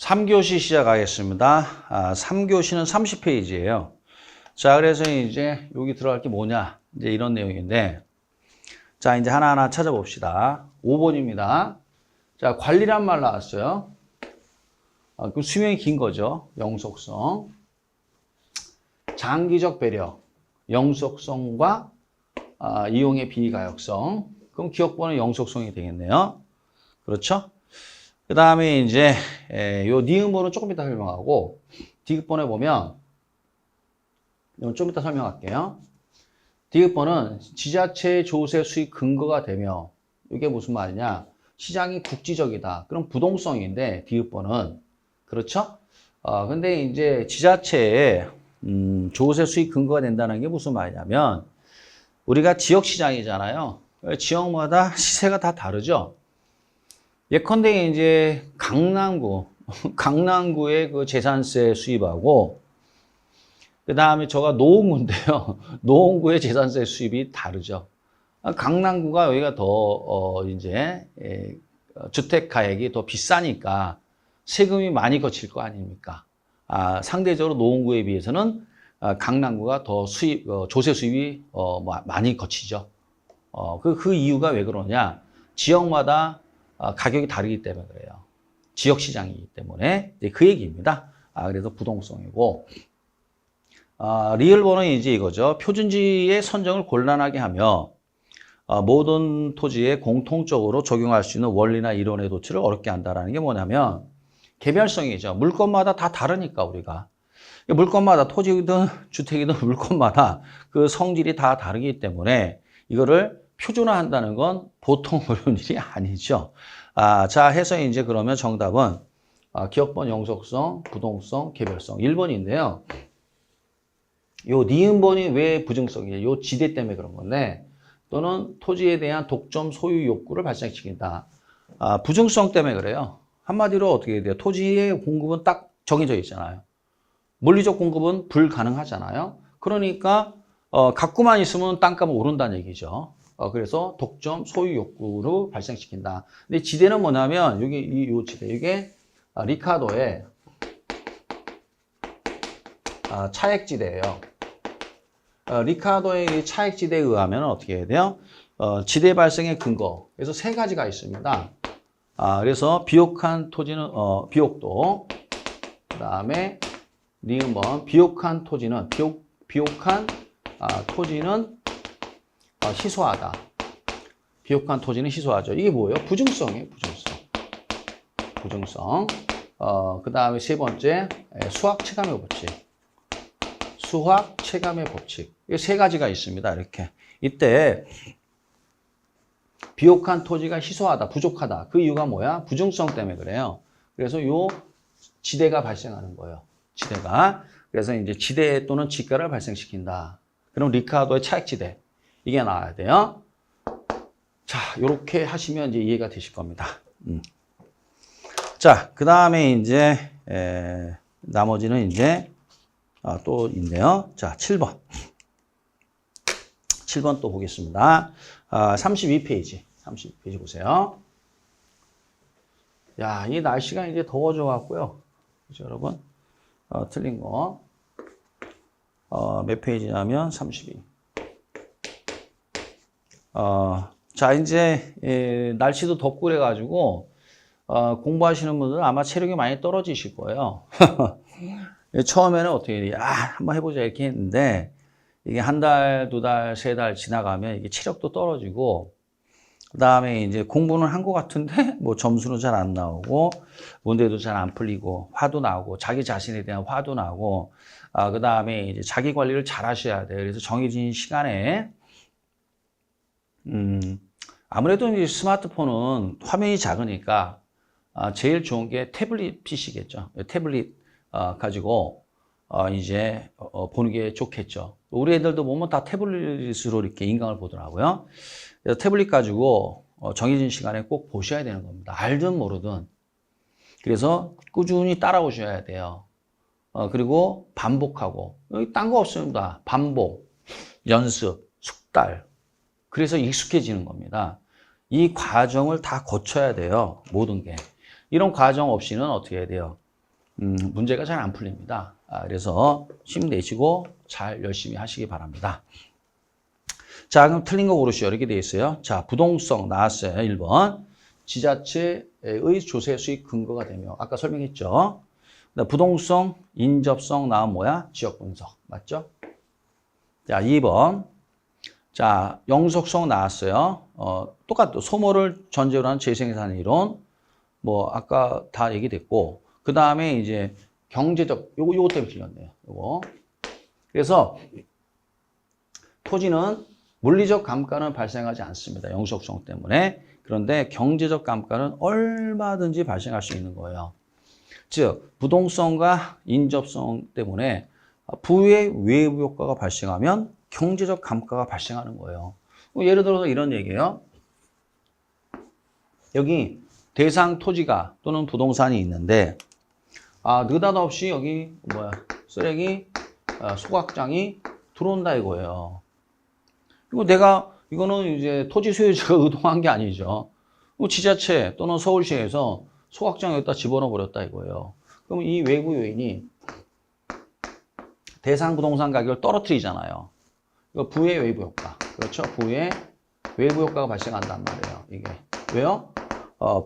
3교시 시작하겠습니다. 3교시는 30페이지예요. 자, 그래서 이제 여기 들어갈 게 뭐냐? 이제 이런 내용인데, 자, 이제 하나하나 찾아봅시다. 5번입니다. 자, 관리란 말 나왔어요. 그 수명이 긴 거죠. 영속성. 장기적 배려. 영속성과 이용의 비가역성. 그럼 기억번호 영속성이 되겠네요. 그렇죠? 그 다음에 이제 요 니은번호 조금 이따 설명하고 디귿번호에 보면 좀 이따 설명할게요. 디귿번호는 지자체의 조세 수익 근거가 되며 이게 무슨 말이냐? 시장이 국지적이다. 그럼 부동성인데 디귿번호는 그렇죠? 근데 이제 지자체의 조세 수익 근거가 된다는 게 무슨 말이냐면 우리가 지역 시장이잖아요. 지역마다 시세가 다 다르죠. 예컨대 이제 강남구의 그 재산세 수입하고 그 다음에 저가 노원구인데요. 노원구의 재산세 수입이 다르죠. 강남구가 여기가 더 이제 주택 가액이 더 비싸니까 세금이 많이 거칠 거 아닙니까? 상대적으로 노원구에 비해서는 강남구가 더 조세 수입이 많이 거치죠. 그 이유가 왜 그러냐? 지역마다 가격이 다르기 때문에 그래요. 지역 시장이기 때문에 그 얘기입니다. 그래서 부동성이고 리얼 번호는 이제 이거죠. 표준지의 선정을 곤란하게 하며 모든 토지에 공통적으로 적용할 수 있는 원리나 이론의 도출을 어렵게 한다는 게 뭐냐면 개별성이죠. 물건마다 다 다르니까 우리가 물건마다 토지든 주택이든 물건마다 그 성질이 다 다르기 때문에 이거를 표준화한다는 건 보통 어려운 일이 아니죠. 자, 해서 이제 그러면 정답은 기억번, 영속성, 부동성, 개별성 1번인데요. 요 니은번이 왜 부정성이에요? 요 지대 때문에 그런 건데 또는 토지에 대한 독점 소유 욕구를 발생시킨다. 부정성 때문에 그래요. 한마디로 어떻게 돼요? 토지의 공급은 딱 정해져 있잖아요. 물리적 공급은 불가능하잖아요. 그러니까 갖고만 있으면 땅값은 오른다는 얘기죠. 그래서 독점 소유 욕구로 발생시킨다. 근데 지대는 뭐냐면 여기 요 지대 이게 리카도의 차액지대예요. 리카도의 차액지대에 의하면 어떻게 해야 돼요? 지대 발생의 근거. 그래서 세 가지가 있습니다. 그래서 비옥한 토지는 비옥도. 그다음에 니은번 비옥한 토지는 비옥한 토지는 희소하다. 비옥한 토지는 희소하죠. 이게 뭐예요? 부증성이에요. 부증성. 그 다음에 세 번째 수학 체감의 법칙. 수학 체감의 법칙. 이 세 가지가 있습니다. 이렇게. 이때 비옥한 토지가 희소하다, 부족하다. 그 이유가 뭐야? 부증성 때문에 그래요. 그래서 요 지대가 발생하는 거예요. 지대가. 그래서 이제 지대 또는 지가를 발생시킨다. 그럼 리카도의 차액지대. 이게 나와야 돼요. 자, 요렇게 하시면 이제 이해가 되실 겁니다. 자, 그 다음에 이제, 나머지는 이제, 또 있네요. 자, 7번. 7번 또 보겠습니다. 32페이지. 32페이지 보세요. 야, 이 날씨가 이제 더워져 갖고요. 그죠, 여러분? 틀린 거. 몇 페이지냐면 32. 자, 이제, 날씨도 덥고 그래가지고, 공부하시는 분들은 아마 체력이 많이 떨어지실 거예요. 처음에는 어떻게, 한번 해보자 이렇게 했는데, 이게 한 달, 두 달, 세 달 지나가면 이게 체력도 떨어지고, 그 다음에 이제 공부는 한 것 같은데, 뭐 점수는 잘 안 나오고, 문제도 잘 안 풀리고, 화도 나고, 자기 자신에 대한 화도 나고, 그 다음에 이제 자기 관리를 잘 하셔야 돼요. 그래서 정해진 시간에, 아무래도 이제 스마트폰은 화면이 작으니까 제일 좋은 게 태블릿 PC겠죠. 태블릿 가지고 이제 보는 게 좋겠죠. 우리 애들도 보면 다 태블릿으로 이렇게 인강을 보더라고요. 그래서 태블릿 가지고 정해진 시간에 꼭 보셔야 되는 겁니다. 알든 모르든. 그래서 꾸준히 따라오셔야 돼요. 그리고 반복하고 여기 딴 거 없습니다. 반복, 연습, 숙달. 그래서 익숙해지는 겁니다. 이 과정을 다 거쳐야 돼요. 모든 게. 이런 과정 없이는 어떻게 해야 돼요? 문제가 잘 안 풀립니다. 그래서 힘내시고 잘 열심히 하시기 바랍니다. 자, 그럼 틀린 거 고르시오. 이렇게 돼 있어요. 자, 부동성 나왔어요. 1번. 지자체의 조세 수익 근거가 되며, 아까 설명했죠. 부동성, 인접성 나온 뭐야? 지역 분석. 맞죠? 자, 2번. 자, 영속성 나왔어요. 똑같죠. 소모를 전제로 한 재생산 이론. 뭐, 아까 다 얘기됐고. 그 다음에 이제 경제적, 요거 때문에 틀렸네요. 요거. 그래서 토지는 물리적 감가는 발생하지 않습니다. 영속성 때문에. 그런데 경제적 감가는 얼마든지 발생할 수 있는 거예요. 즉, 부동성과 인접성 때문에 부의 외부 효과가 발생하면 경제적 감가가 발생하는 거예요. 예를 들어서 이런 얘기예요. 여기 대상 토지가 또는 부동산이 있는데, 느닷없이 여기 쓰레기 소각장이 들어온다 이거예요. 이거는 이제 토지 소유주가 의도한 게 아니죠. 지자체 또는 서울시에서 소각장 여기다 집어넣어 버렸다 이거예요. 그럼 이 외부 요인이 대상 부동산 가격을 떨어뜨리잖아요. 이거 부의 외부 효과. 그렇죠? 부의 외부 효과가 발생한단 말이에요. 이게. 왜요?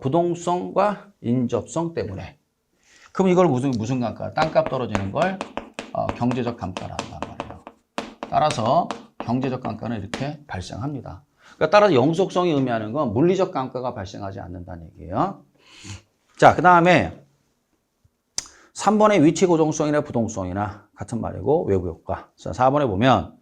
부동성과 인접성 때문에. 그럼 이걸 무슨 감가? 땅값 떨어지는 걸 경제적 감가라 한단 말이에요. 따라서 경제적 감가는 이렇게 발생합니다. 그러니까 따라서 영속성이 의미하는 건 물리적 감가가 발생하지 않는다는 얘기예요. 자, 그 다음에 3번의 위치 고정성이나 부동성이나 같은 말이고 외부 효과. 자, 4번에 보면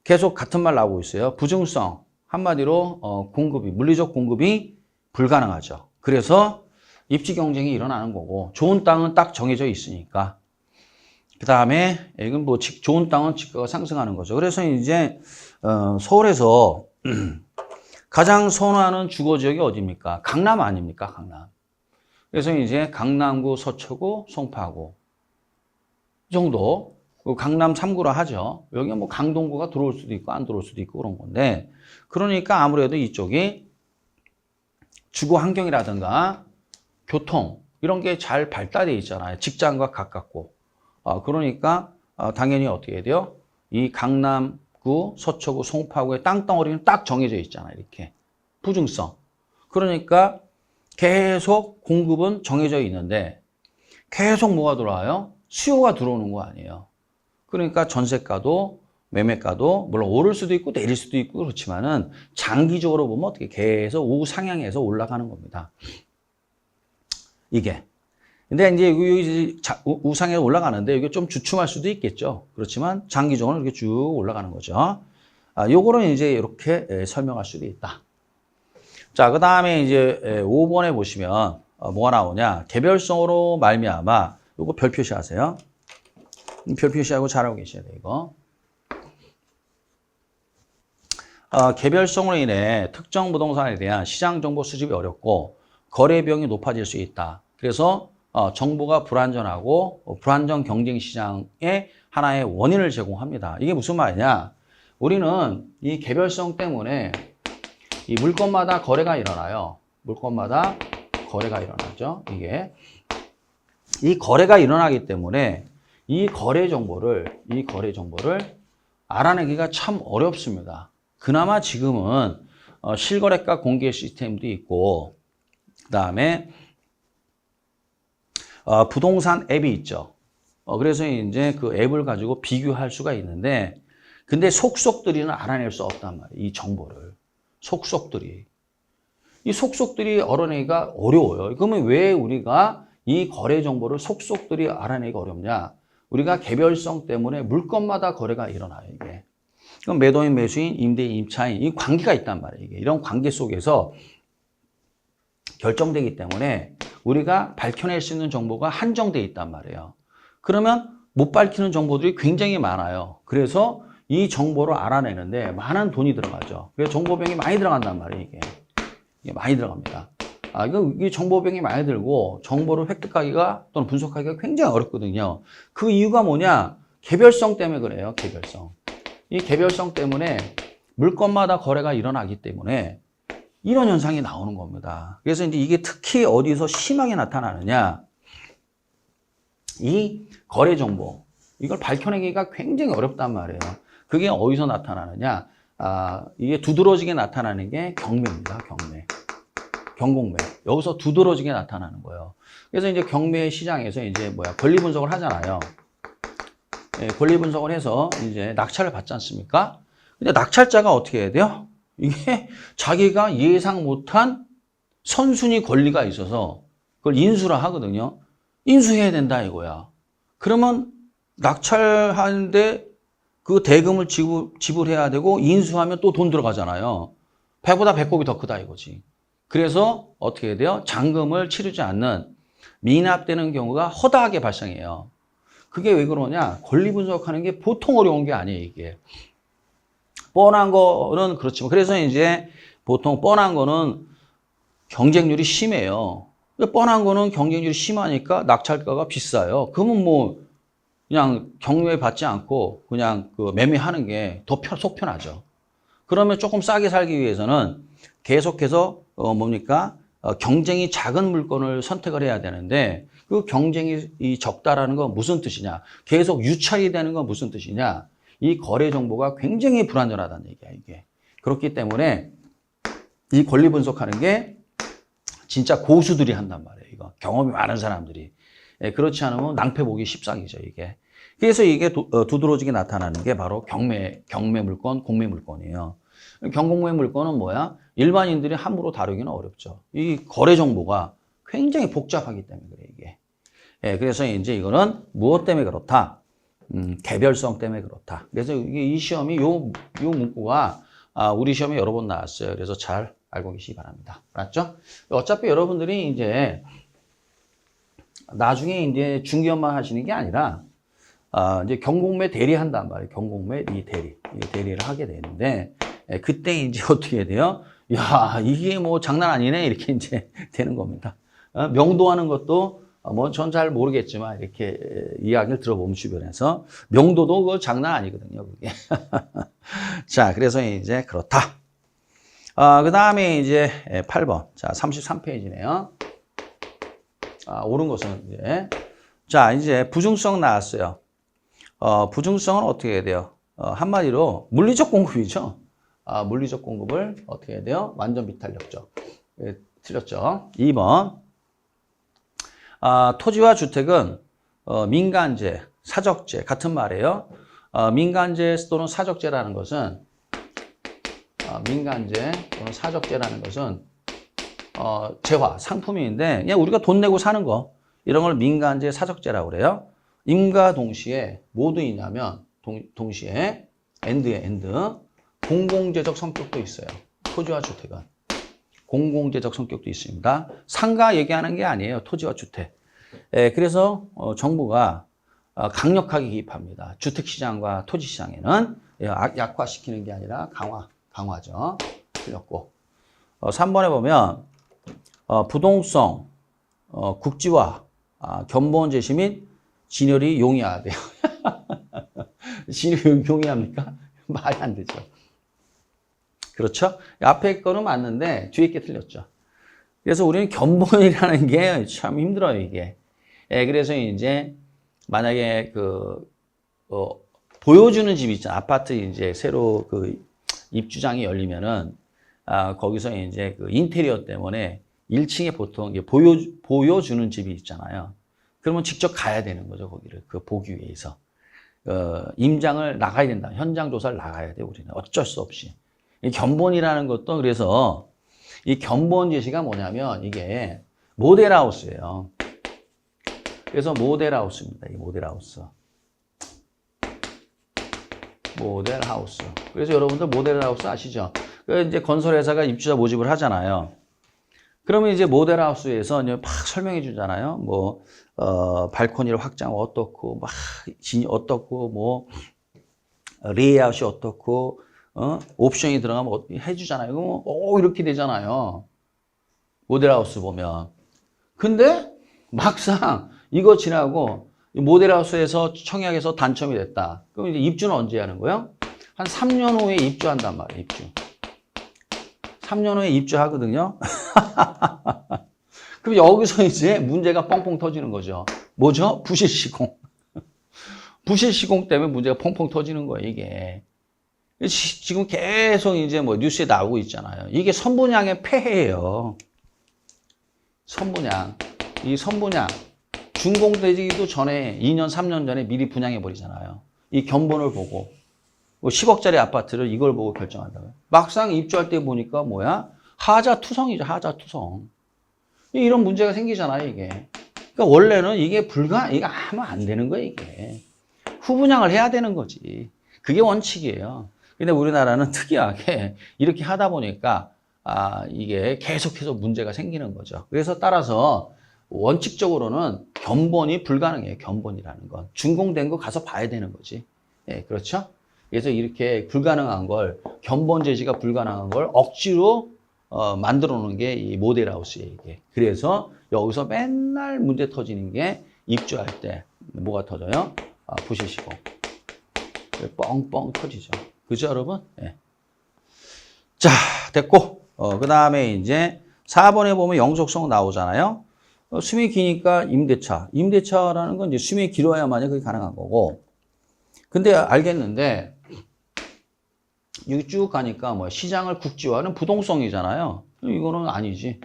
계속 같은 말 나오고 있어요. 부증성. 한마디로 물리적 공급이 불가능하죠. 그래서 입지 경쟁이 일어나는 거고 좋은 땅은 딱 정해져 있으니까. 그 다음에 이건 좋은 땅은 집가가 상승하는 거죠. 그래서 이제 서울에서 가장 선호하는 주거지역이 어디입니까? 강남 아닙니까? 강남. 그래서 이제 강남구, 서초구, 송파구 이 정도 강남 3구라 하죠. 여기 뭐 강동구가 들어올 수도 있고 안 들어올 수도 있고 그런 건데 그러니까 아무래도 이쪽이 주거 환경이라든가 교통 이런 게 잘 발달되어 있잖아요. 직장과 가깝고. 그러니까 당연히 어떻게 해야 돼요? 이 강남구, 서초구, 송파구의 땅덩어리는 딱 정해져 있잖아요. 이렇게. 부증성. 그러니까 계속 공급은 정해져 있는데 계속 뭐가 들어와요? 수요가 들어오는 거 아니에요. 그러니까 전세가도 매매가도 물론 오를 수도 있고 내릴 수도 있고 그렇지만은 장기적으로 보면 어떻게 계속 우상향해서 올라가는 겁니다. 이게. 근데 이제 여기 우상에 올라가는데 이게 좀 주춤할 수도 있겠죠. 그렇지만 장기적으로 이렇게 쭉 올라가는 거죠. 요거는 이제 이렇게 설명할 수도 있다. 자, 그 다음에 이제 5번에 보시면 뭐가 나오냐. 개별성으로 말미암아 요거 별 표시하세요. 별 표시하고 잘하고 계셔야 돼요, 이거. 개별성으로 인해 특정 부동산에 대한 시장 정보 수집이 어렵고 거래 비용이 높아질 수 있다. 그래서 정보가 불안전하고 불안정 경쟁 시장의 하나의 원인을 제공합니다. 이게 무슨 말이냐? 우리는 이 개별성 때문에 이 물건마다 거래가 일어나요. 물건마다 거래가 일어나죠. 이게 이 거래가 일어나기 때문에 이 거래 정보를 알아내기가 참 어렵습니다. 그나마 지금은 실거래가 공개 시스템도 있고 그다음에 부동산 앱이 있죠. 그래서 이제 그 앱을 가지고 비교할 수가 있는데 근데 속속들이는 알아낼 수 없단 말이에요. 이 정보를. 속속들이. 이 속속들이 알아내기가 어려워요. 그러면 왜 우리가 이 거래 정보를 속속들이 알아내기가 어렵냐? 우리가 개별성 때문에 물건마다 거래가 일어나요, 이게. 그럼 매도인, 매수인, 임대인, 임차인, 이 관계가 있단 말이에요. 이게. 이런 관계 속에서 결정되기 때문에 우리가 밝혀낼 수 있는 정보가 한정되어 있단 말이에요. 그러면 못 밝히는 정보들이 굉장히 많아요. 그래서 이 정보를 알아내는데 많은 돈이 들어가죠. 그래서 정보병이 많이 들어간단 말이에요, 이게. 이게 많이 들어갑니다. 이 정보병이 많이 들고 정보를 획득하기가 또는 분석하기가 굉장히 어렵거든요. 그 이유가 뭐냐? 개별성 때문에 그래요, 개별성. 이 개별성 때문에 물건마다 거래가 일어나기 때문에 이런 현상이 나오는 겁니다. 그래서 이제 이게 특히 어디서 심하게 나타나느냐? 이 거래 정보, 이걸 밝혀내기가 굉장히 어렵단 말이에요. 그게 어디서 나타나느냐? 이게 두드러지게 나타나는 게 경매입니다. 경매. 경공매. 여기서 두드러지게 나타나는 거예요. 그래서 이제 경매 시장에서 이제 권리 분석을 하잖아요. 예, 권리 분석을 해서 이제 낙찰을 받지 않습니까? 근데 낙찰자가 어떻게 해야 돼요? 이게 자기가 예상 못한 선순위 권리가 있어서 그걸 인수라 하거든요. 인수해야 된다 이거야. 그러면 낙찰하는데 그 대금을 지불해야 되고 인수하면 또 돈 들어가잖아요. 배보다 배꼽이 더 크다 이거지. 그래서 어떻게 해야 돼요? 잔금을 치르지 않는 미납되는 경우가 허다하게 발생해요. 그게 왜 그러냐? 권리 분석하는 게 보통 어려운 게 아니에요, 이게. 뻔한 거는 그렇지만, 그래서 이제 보통 뻔한 거는 경쟁률이 심해요. 뻔한 거는 경쟁률이 심하니까 낙찰가가 비싸요. 그러면 뭐, 그냥 경매 받지 않고 그냥 그 매매하는 게 더 속 편하죠. 그러면 조금 싸게 살기 위해서는 계속해서 경쟁이 작은 물건을 선택을 해야 되는데 그 경쟁이 적다라는 건 무슨 뜻이냐? 계속 유찰이 되는 건 무슨 뜻이냐? 이 거래 정보가 굉장히 불안전하다는 얘기야, 이게. 그렇기 때문에 이 권리 분석하는 게 진짜 고수들이 한단 말이에요, 이거. 경험이 많은 사람들이. 예, 그렇지 않으면 낭패 보기 십상이죠, 이게. 그래서 이게 두드러지게 나타나는 게 바로 경매 물건, 공매 물건이에요. 경공매 물건은 뭐야? 일반인들이 함부로 다루기는 어렵죠. 이 거래 정보가 굉장히 복잡하기 때문에 그래, 이게. 예, 그래서 이제 이거는 무엇 때문에 그렇다? 개별성 때문에 그렇다. 그래서 이게 이 시험이 요 문구가 우리 시험에 여러 번 나왔어요. 그래서 잘 알고 계시기 바랍니다. 알았죠? 어차피 여러분들이 이제 나중에 이제 중개업만 하시는 게 아니라 이제 경공매 대리한단 말이에요. 경공매 이 대리를 하게 되는데 그때 이제 어떻게 해야 돼요? 야, 이게 뭐 장난 아니네 이렇게 이제 되는 겁니다. 명도하는 것도 뭐 전 잘 모르겠지만 이렇게 이야기를 들어보면 주변에서 명도도 그거 장난 아니거든요, 그게. 자, 그래서 이제 그렇다. 그 다음에 이제 8번. 자, 33페이지네요. 옳은 것은 이제. 자, 이제 부중성 나왔어요. 부중성은 어떻게 해야 돼요? 한마디로 물리적 공급이죠. 물리적 공급을 어떻게 해야 돼요? 완전 비탄력적. 예, 틀렸죠. 2번. 토지와 주택은 민간재, 사적재 같은 말이에요. 민간재 또는 사적재라는 것은 민간재 또는 사적재라는 것은 재화, 상품인데 그냥 우리가 돈 내고 사는 거 이런 걸 민간재, 사적재라고 그래요. 임과 동시에 뭐 도 있냐면 동시에 엔드 공공재적 성격도 있어요. 토지와 주택은 공공재적 성격도 있습니다. 상가 얘기하는 게 아니에요. 토지와 주택. 그래서 정부가 강력하게 개입합니다. 주택시장과 토지시장에는 약화시키는 게 아니라 강화죠. 틀렸고 3번에 보면 부동성, 국지화, 견본 제시 및 진열이 용이해야 돼요. 진열이 용이합니까? 말이 안 되죠. 그렇죠? 앞에 거는 맞는데 뒤에 게 틀렸죠. 그래서 우리는 견본이라는 게 참 힘들어요, 이게. 그래서 이제 만약에 보여주는 집 있잖아. 아파트 이제 새로 입주장이 열리면은 거기서 이제 인테리어 때문에 1층에 보통 이제 보여주는 집이 있잖아요. 그러면 직접 가야 되는 거죠, 거기를. 보기 위해서. 임장을 나가야 된다. 현장 조사를 나가야 돼, 우리는. 어쩔 수 없이. 이 견본이라는 것도 그래서 이 견본 제시가 뭐냐면 이게 모델하우스예요. 그래서 모델하우스입니다. 이 모델하우스. 모델하우스. 그래서 여러분들 모델하우스 아시죠? 이제 건설회사가 입주자 모집을 하잖아요. 그러면 이제 모델하우스에서 이제 막 설명해 주잖아요. 뭐, 발코니를 확장 어떻고, 막, 진이 어떻고, 뭐, 레이아웃이 어떻고, 옵션이 들어가면 해주잖아요. 그럼, 이렇게 되잖아요. 모델하우스 보면. 근데 막상 이거 지나고 모델하우스에서 청약에서 단첨이 됐다. 그럼 이제 입주는 언제 하는 거예요? 한 3년 후에 입주한단 말이에요, 입주. 3년 후에 입주하거든요. 그럼 여기서 이제 문제가 뻥뻥 터지는 거죠. 뭐죠? 부실시공. 부실시공 때문에 문제가 펑펑 터지는 거예요, 이게. 지금 계속 이제 뭐 뉴스에 나오고 있잖아요. 이게 선분양의 폐해예요. 선분양. 이 선분양. 준공되기도 전에 2년, 3년 전에 미리 분양해 버리잖아요. 이 견본을 보고. 10억짜리 아파트를 이걸 보고 결정한다고요. 막상 입주할 때 보니까 뭐야? 하자투성이죠, 하자투성. 이런 문제가 생기잖아요, 이게. 그러니까 원래는 이게 이거 하면 안 되는 거예요, 이게. 후분양을 해야 되는 거지. 그게 원칙이에요. 근데 우리나라는 특이하게 이렇게 하다 보니까, 이게 계속해서 문제가 생기는 거죠. 그래서 따라서 원칙적으로는 견본이 불가능해요, 견본이라는 건. 준공된 거 가서 봐야 되는 거지. 예, 그렇죠? 그래서 이렇게 불가능한 걸, 견본 제시가 불가능한 걸 억지로 만들어 놓은 게 이 모델하우스예요, 이게. 그래서 여기서 맨날 문제 터지는 게 입주할 때 뭐가 터져요? 부실시공. 뻥뻥 터지죠. 그죠, 여러분? 예. 자, 됐고. 그 다음에 이제 4번에 보면 영속성 나오잖아요. 수명이 기니까 임대차. 임대차라는 건 이제 수명이 길어야만이 그게 가능한 거고. 근데 알겠는데, 여기 쭉 가니까 뭐 시장을 국지화하는 부동성이잖아요. 이거는 아니지.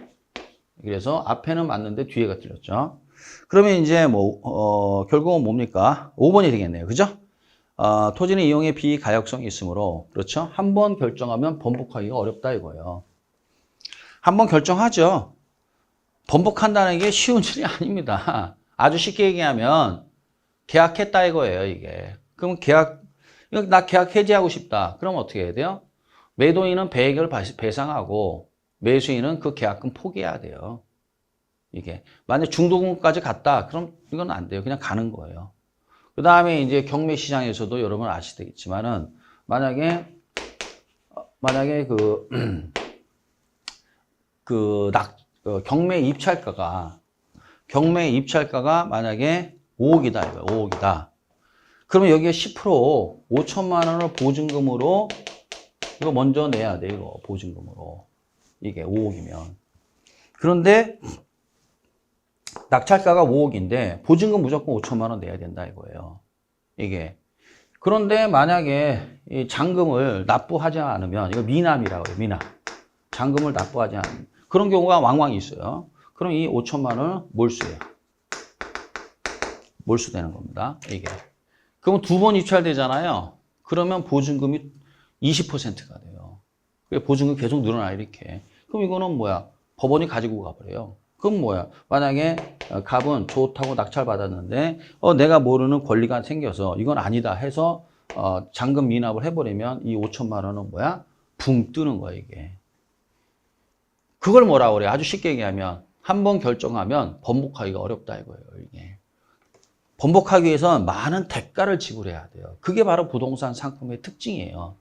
그래서 앞에는 맞는데 뒤에가 틀렸죠. 그러면 이제 뭐, 결국은 뭡니까? 5번이 되겠네요. 그죠? 토지는 이용의 비가역성이 있으므로, 그렇죠? 한번 결정하면 번복하기가 어렵다 이거예요. 한번 결정하죠. 번복한다는 게 쉬운 일이 아닙니다. 아주 쉽게 얘기하면 계약했다 이거예요, 이게. 그럼 나 계약 해지하고 싶다. 그럼 어떻게 해야 돼요? 매도인은 배액을 배상하고 매수인은 그 계약금 포기해야 돼요. 이게. 만약 중도금까지 갔다. 그럼 이건 안 돼요. 그냥 가는 거예요. 그 다음에 이제 경매 시장에서도 여러분 아시겠지만은 만약에 경매 입찰가가 만약에 5억이다 이거예요. 5억이다. 그러면 여기에 10% 5천만 원을 보증금으로 이거 먼저 내야 돼, 이거 보증금으로. 이게 5억이면. 그런데 낙찰가가 5억인데 보증금 무조건 5천만 원 내야 된다 이거예요. 이게. 그런데 만약에 이 잔금을 납부하지 않으면 이거 미납이라고 해요. 미납. 잔금을 납부하지 않으면 그런 경우가 왕왕 있어요. 그럼 이 5천만 원은 몰수예요. 몰수되는 겁니다. 이게. 그럼 두 번 입찰되잖아요. 그러면 보증금이 20%가 돼요. 보증금이 계속 늘어나 이렇게. 그럼 이거는 뭐야? 법원이 가지고 가버려요. 그럼 뭐야? 만약에 갑은 좋다고 낙찰 받았는데 내가 모르는 권리가 생겨서 이건 아니다 해서 잔금 미납을 해버리면 이 5천만 원은 뭐야? 붕 뜨는 거야 이게. 그걸 뭐라고 그래? 아주 쉽게 얘기하면 한 번 결정하면 번복하기가 어렵다 이거예요. 이게. 번복하기 위해서는 많은 대가를 지불해야 돼요. 그게 바로 부동산 상품의 특징이에요.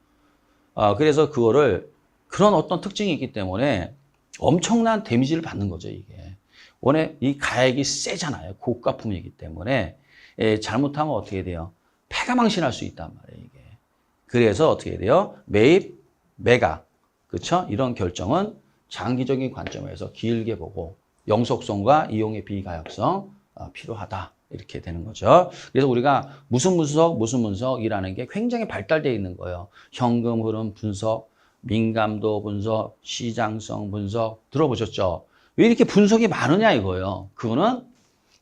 그래서 그런 어떤 특징이 있기 때문에 엄청난 데미지를 받는 거죠, 이게. 원래 이 가액이 세잖아요. 고가품이기 때문에. 잘못하면 어떻게 돼요? 패가망신할 수 있단 말이에요, 이게. 그래서 어떻게 돼요? 매입, 매각. 그렇죠? 이런 결정은 장기적인 관점에서 길게 보고 영속성과 이용의 비가역성 필요하다. 이렇게 되는 거죠. 그래서 우리가 무슨 분석이라는 게 굉장히 발달되어 있는 거예요. 현금 흐름 분석, 민감도 분석, 시장성 분석 들어보셨죠? 왜 이렇게 분석이 많으냐 이거예요. 그거는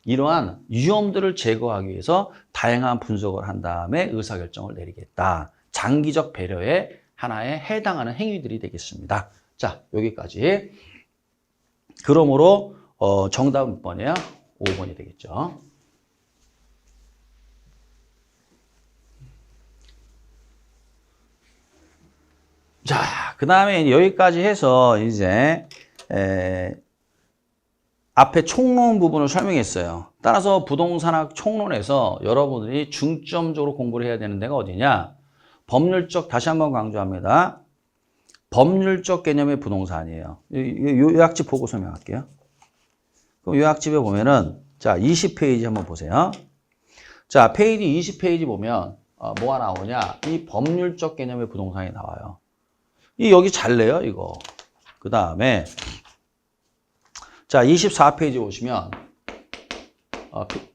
이러한 위험들을 제거하기 위해서 다양한 분석을 한 다음에 의사결정을 내리겠다. 장기적 배려의 하나에 해당하는 행위들이 되겠습니다. 자, 여기까지. 그러므로 정답은 몇 번이에요? 5번이 되겠죠. 자, 그 다음에 여기까지 해서 이제 앞에 총론 부분을 설명했어요. 따라서 부동산학 총론에서 여러분들이 중점적으로 공부를 해야 되는 데가 어디냐? 법률적, 다시 한번 강조합니다. 법률적 개념의 부동산이에요. 요약집 보고 설명할게요. 그럼 요약집에 보면은, 자, 20페이지 한번 보세요. 자, 페이지 20페이지 보면, 뭐가 나오냐? 이 법률적 개념의 부동산이 나와요. 여기 잘래요, 이거. 그 다음에, 자, 24페이지 보시면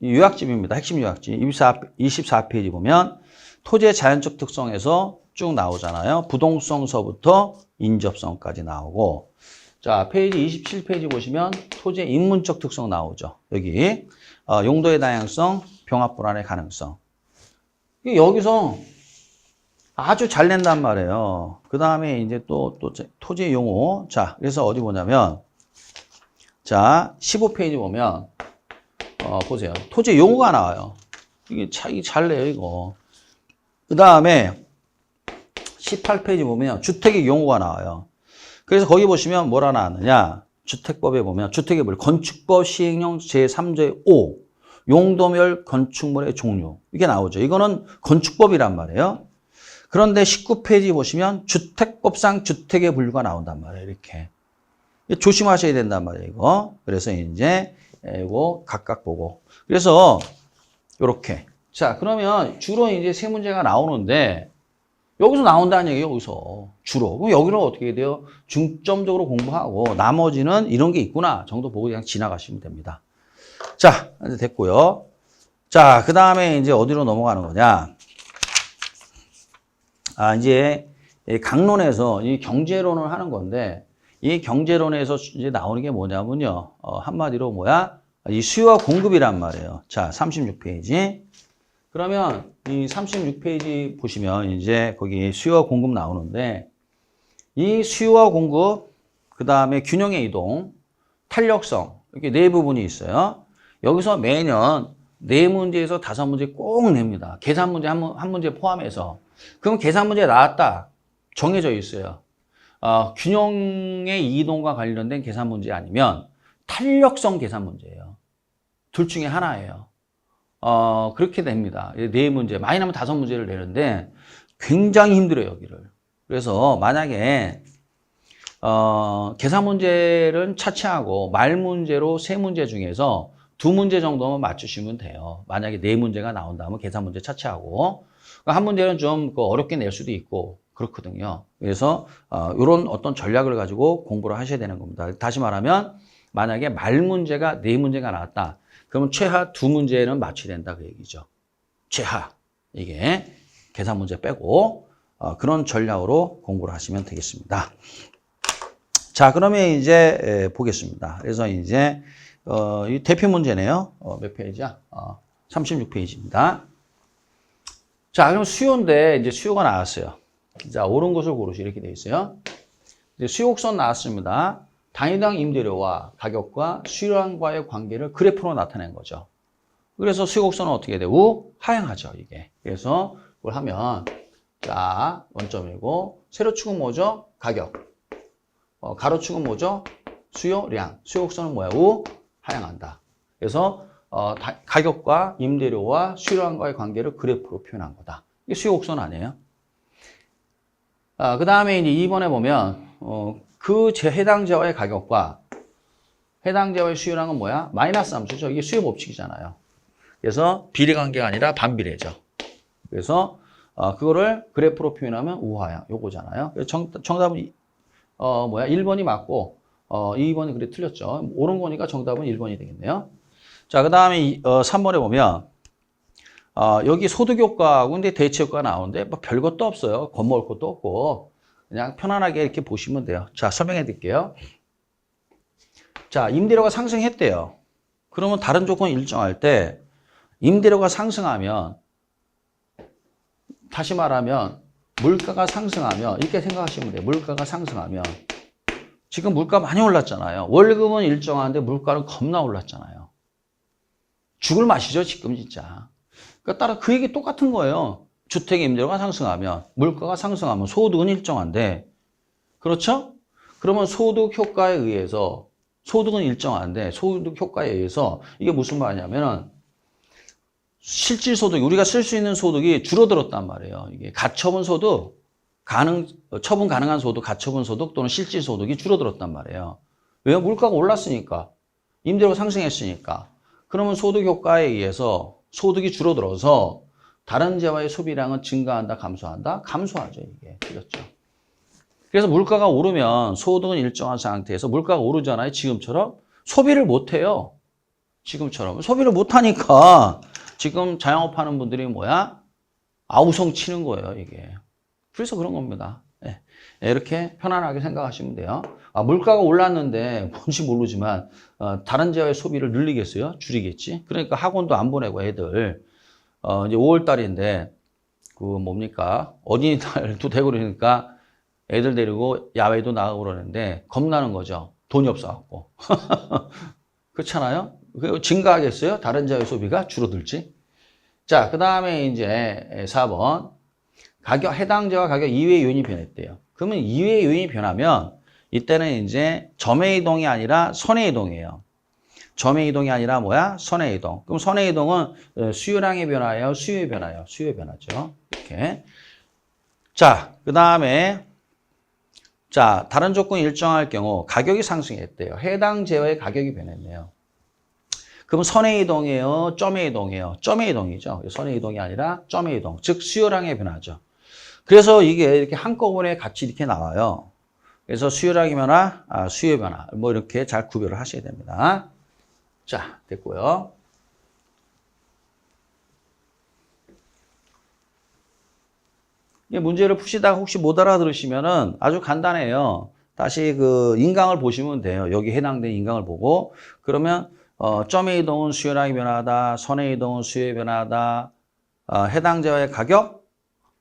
요약집입니다. 핵심 요약집. 24페이지 보면 토지의 자연적 특성에서 쭉 나오잖아요. 부동성서부터 인접성까지 나오고, 자, 페이지 27페이지 보시면 토지의 인문적 특성 나오죠. 여기 용도의 다양성, 병합 불안의 가능성. 여기서 아주 잘 낸단 말이에요. 그 다음에 이제 또 토지의 용어. 자, 그래서 어디 보냐면, 자, 15페이지 보면 보세요. 토지의 용어가 나와요. 이게 잘 내요, 이거. 그 다음에 18페이지 보면 주택의 용어가 나와요. 그래서 거기 보시면 뭐라 나왔느냐. 주택법에 보면 주택의 물, 건축법 시행령 제3조의 5, 용도별 건축물의 종류. 이게 나오죠. 이거는 건축법이란 말이에요. 그런데 19페이지 보시면 주택법상 주택의 분류가 나온단 말이에요. 이렇게. 조심하셔야 된단 말이에요, 이거. 그래서 이제 이거 각각 보고. 그래서 이렇게. 자, 그러면 주로 이제 세 문제가 나오는데 여기서 나온다는 얘기예요, 여기서. 주로. 그럼 여기는 어떻게 돼요? 중점적으로 공부하고 나머지는 이런 게 있구나 정도 보고 그냥 지나가시면 됩니다. 자, 이제 됐고요. 자, 그 다음에 이제 어디로 넘어가는 거냐. 이제 강론에서 이 경제론을 하는 건데 이 경제론에서 이제 나오는 게 뭐냐면요. 한마디로 뭐야? 이 수요와 공급이란 말이에요. 자, 36페이지. 그러면 이 36페이지 보시면 이제 거기 수요와 공급 나오는데 이 수요와 공급, 그 다음에 균형의 이동, 탄력성 이렇게 네 부분이 있어요. 여기서 매년 4문제에서 5문제 꼭 냅니다. 계산 문제 한 문제 포함해서. 그럼 계산 문제 나왔다. 정해져 있어요. 균형의 이동과 관련된 계산 문제 아니면 탄력성 계산 문제예요. 둘 중에 하나예요. 그렇게 됩니다. 4문제, 많이 나면 5문제를 내는데 굉장히 힘들어요, 여기를. 그래서 만약에 계산 문제를 차치하고 말 문제로 3문제 중에서 2문제 정도만 맞추시면 돼요. 만약에 4문제가 나온다면 계산 문제 차치하고 한 문제는 좀 어렵게 낼 수도 있고 그렇거든요. 그래서 이런 어떤 전략을 가지고 공부를 하셔야 되는 겁니다. 다시 말하면 만약에 말 문제가 4문제가 나왔다. 그러면 최하 2문제는 맞춰야 된다 그 얘기죠. 최하. 이게 계산 문제 빼고 그런 전략으로 공부를 하시면 되겠습니다. 자, 그러면 이제 보겠습니다. 그래서 이제 이 대표 문제네요. 몇 페이지야? 36페이지입니다. 자, 그럼 수요인데 이제 수요가 나왔어요. 자, 옳은 것을 고르시 이렇게 돼 있어요. 이제 수요곡선 나왔습니다. 단위당 임대료와 가격과 수요량과의 관계를 그래프로 나타낸 거죠. 그래서 수요곡선은 어떻게 돼요? 우하향하죠, 이게. 그래서 그걸 하면 자, 원점이고 세로축은 뭐죠? 가격. 가로축은 뭐죠? 수요량. 수요곡선은 뭐야? 우하향한다. 그래서 가격과 임대료와 수요량과의 관계를 그래프로 표현한 거다. 이게 수요곡선 아니에요? 그 다음에 이제 2번에 보면 그 해당제와의 가격과 해당제와의 수요량은 뭐야? 마이너스 함수죠. 이게 수요 법칙이잖아요. 그래서 비례관계가 아니라 반비례죠. 그래서 그거를 그래프로 표현하면 우하향 요거잖아요. 그래서 정답은 뭐야? 1번이 맞고 2번이 그래 틀렸죠. 옳은 거니까 정답은 1번이 되겠네요. 자, 그 다음에 3번에 보면 여기 소득효과하고 근데 대체효과가 나오는데 뭐 별것도 없어요. 겁먹을 것도 없고 그냥 편안하게 이렇게 보시면 돼요. 자, 설명해 드릴게요. 자, 임대료가 상승했대요. 그러면 다른 조건 일정할 때 임대료가 상승하면 다시 말하면 물가가 상승하면 이렇게 생각하시면 돼요. 물가가 상승하면 지금 물가 많이 올랐잖아요. 월급은 일정한데 물가는 겁나 올랐잖아요. 죽을 맛이죠, 지금 진짜. 그러니까 따라 그 얘기 똑같은 거예요. 주택 임대료가 상승하면, 물가가 상승하면 소득은 일정한데, 그렇죠? 그러면 소득 효과에 의해서, 소득은 일정한데, 소득 효과에 의해서, 이게 무슨 말이냐면은, 실질 소득, 우리가 쓸 수 있는 소득이 줄어들었단 말이에요. 이게 가처분 소득, 처분 가능한 소득, 가처분 소득 또는 실질 소득이 줄어들었단 말이에요. 왜요? 물가가 올랐으니까. 임대료가 상승했으니까. 그러면 소득 효과에 의해서 소득이 줄어들어서 다른 재화의 소비량은 증가한다, 감소한다? 감소하죠, 이게. 그렇죠. 그래서 물가가 오르면 소득은 일정한 상태에서 물가가 오르잖아요, 지금처럼. 소비를 못 해요. 지금처럼. 소비를 못 하니까 지금 자영업하는 분들이 뭐야? 아우성 치는 거예요, 이게. 그래서 그런 겁니다. 네. 이렇게 편안하게 생각하시면 돼요. 물가가 올랐는데 뭔지 모르지만 다른 재화의 소비를 늘리겠어요? 줄이겠지? 그러니까 학원도 안 보내고 애들 이제 5월 달인데 그 뭡니까? 어린이날도 되고 그러니까 애들 데리고 야외도 나가고 그러는데 겁나는 거죠. 돈이 없어갖고. 그렇잖아요? 증가하겠어요? 다른 재화의 소비가 줄어들지? 자, 그 다음에 이제 4번. 해당 재화 가격 이외의 요인이 변했대요. 그러면 이외의 요인이 변하면 이때는 이제 점의 이동이 아니라 선의 이동이에요. 점의 이동이 아니라 뭐야? 선의 이동. 그럼 선의 이동은 수요량의 변화예요? 수요의 변화예요? 수요의 변화죠. 이렇게. 자, 그 다음에 자, 다른 조건이 일정할 경우 가격이 상승했대요. 해당 재화의 가격이 변했네요. 그럼 선의 이동이에요? 점의 이동이에요? 점의 이동이죠. 선의 이동이 아니라 점의 이동. 즉 수요량의 변화죠. 그래서 이게 이렇게 한꺼번에 같이 이렇게 나와요. 그래서 수요량의 변화, 수요의 변화. 뭐 이렇게 잘 구별을 하셔야 됩니다. 자, 됐고요. 이 문제를 푸시다가 혹시 못 알아들으시면은 아주 간단해요. 다시 그 인강을 보시면 돼요. 여기 해당된 인강을 보고 그러면 점의 이동은 수요량의 변화다. 선의 이동은 수요의 변화다. 해당 재화의 가격,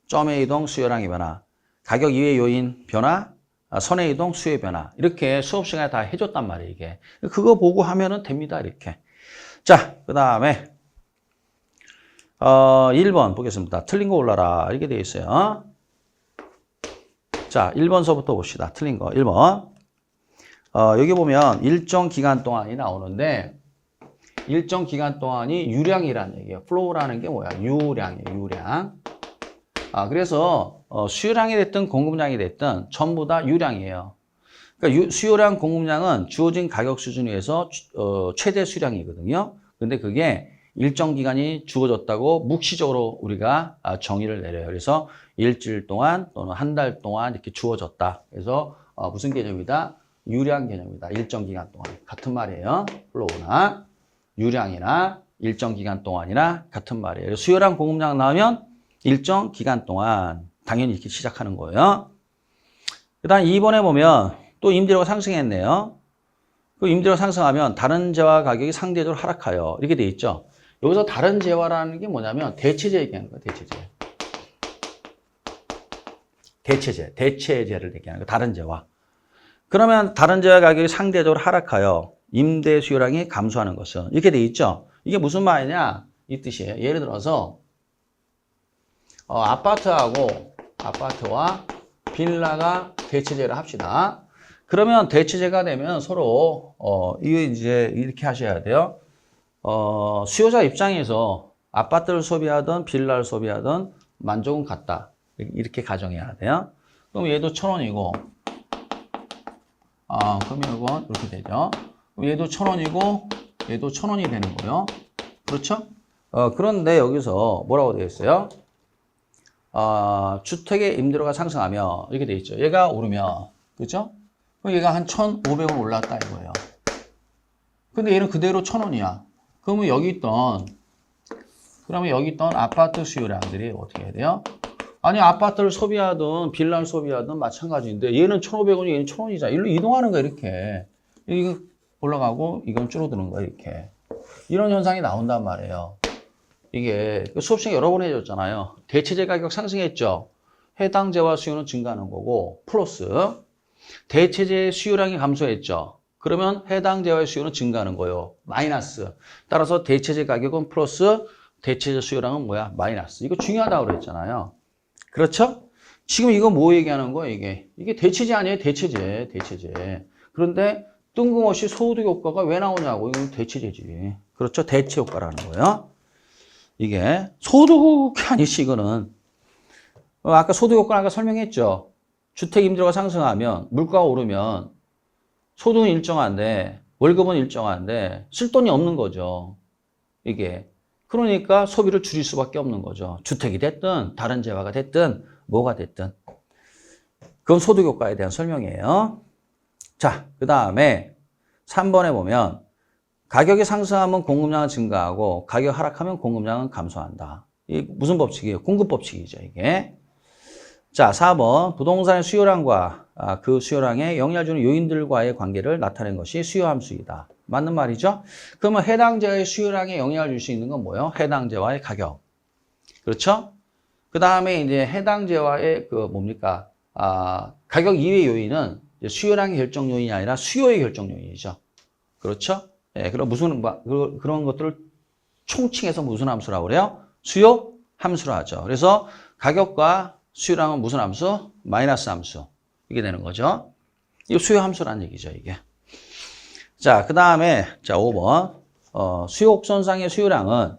점의 이동, 수요량의 변화. 가격 이외의 요인 변화, 선의 이동, 수요의 변화. 이렇게 수업 시간에 다 해줬단 말이에요, 이게. 그거 보고 하면은 됩니다, 이렇게. 자, 그 다음에 1번 보겠습니다. 틀린 거 올라라. 이렇게 되어 있어요. 자, 1번서부터 봅시다. 틀린 거. 1번. 여기 보면 일정 기간 동안이 나오는데 일정 기간 동안이 유량이라는 얘기예요. 플로우라는 게 뭐야? 유량이에요, 유량. 그래서 수요량이 됐든 공급량이 됐든 전부 다 유량이에요. 그러니까 수요량, 공급량은 주어진 가격 수준에 의해서 최대 수량이거든요. 근데 그게 일정 기간이 주어졌다고 묵시적으로 우리가 정의를 내려요. 그래서 일주일 동안 또는 한 달 동안 이렇게 주어졌다. 그래서 무슨 개념이다? 유량 개념이다. 일정 기간 동안. 같은 말이에요. 플로우나 유량이나 일정 기간 동안이나 같은 말이에요. 수요량, 공급량 나오면 일정 기간 동안 당연히 이렇게 시작하는 거예요. 그 다음 2번에 보면 또 임대료가 상승했네요. 그 임대료가 상승하면 다른 재화 가격이 상대적으로 하락하여. 이렇게 돼 있죠. 여기서 다른 재화라는 게 뭐냐면 대체재 얘기하는 거예요. 대체재를 얘기하는 거예요. 다른 재화. 그러면 다른 재화 가격이 상대적으로 하락하여 임대 수요량이 감소하는 것은 이렇게 돼 있죠. 이게 무슨 말이냐? 이 뜻이에요. 예를 들어서 아파트와 빌라가 대체재를 합시다. 그러면 대체재가 되면 서로 이거 이제 이렇게 하셔야 돼요. 수요자 입장에서 아파트를 소비하든 빌라를 소비하든 만족은 같다. 이렇게 가정해야 돼요. 그럼 얘도 1,000원이고 그럼 이건 이렇게 되죠. 얘도 1,000원이고 얘도 1,000원이 되는 거예요. 그렇죠? 그런데 여기서 뭐라고 되어 있어요? 주택의 임대료가 상승하며 이렇게 되어 있죠. 얘가 오르면 그렇죠? 그럼 얘가 한 1,500원 올랐다 이거예요. 근데 얘는 그대로 1,000원이야. 그러면 여기 있던 아파트 수요량들이 어떻게 해야 돼요? 아니 아파트를 소비하든 빌라를 소비하든 마찬가지인데 얘는 1,500원이 얘는 1,000원이잖아. 일로 이동하는 거야 이렇게. 이거 올라가고 이건 줄어드는 거야 이렇게. 이런 현상이 나온단 말이에요. 이게 수업 시간에 여러 번 해줬잖아요. 대체재 가격 상승했죠. 해당 재화 수요는 증가하는 거고 플러스 대체재 수요량이 감소했죠. 그러면 해당 재화의 수요는 증가하는 거예요. 마이너스. 따라서 대체재 가격은 플러스 대체재 수요량은 뭐야? 마이너스. 이거 중요하다고 그랬잖아요. 그렇죠? 지금 이거 뭐 얘기하는 거야 이게? 이게 대체재 아니에요? 대체재. 그런데 뜬금없이 소득 효과가 왜 나오냐고. 이건 대체재지. 그렇죠? 대체 효과라는 거예요. 이게 소득이 아니지 이거는. 아까 소득 효과는 아까 설명했죠. 주택 임대료가 상승하면 물가가 오르면 소득은 일정한데 월급은 일정한데 쓸 돈이 없는 거죠. 이게. 그러니까 소비를 줄일 수밖에 없는 거죠. 주택이 됐든 다른 재화가 됐든 뭐가 됐든. 그건 소득 효과에 대한 설명이에요. 자, 그 다음에 3번에 보면 가격이 상승하면 공급량은 증가하고 가격 하락하면 공급량은 감소한다. 이게 무슨 법칙이에요? 공급 법칙이죠, 이게. 자, 4번. 부동산의 수요량과 그 수요량에 영향을 주는 요인들과의 관계를 나타낸 것이 수요 함수이다. 맞는 말이죠? 그러면 해당재의 수요량에 영향을 줄 수 있는 건 뭐예요? 해당재와의 가격. 그렇죠? 그 다음에 이제 해당재와의 뭡니까? 가격 이외의 요인은 수요량의 결정 요인이 아니라 수요의 결정 요인이죠. 그렇죠? 예, 그럼 그런 것들을 총칭해서 무슨 함수라고 그래요? 수요 함수로 하죠. 그래서 가격과 수요량은 무슨 함수? 마이너스 함수. 이게 되는 거죠. 이거 수요 함수라는 얘기죠, 이게. 자, 그 다음에, 자, 5번. 수요 곡선상의 수요량은,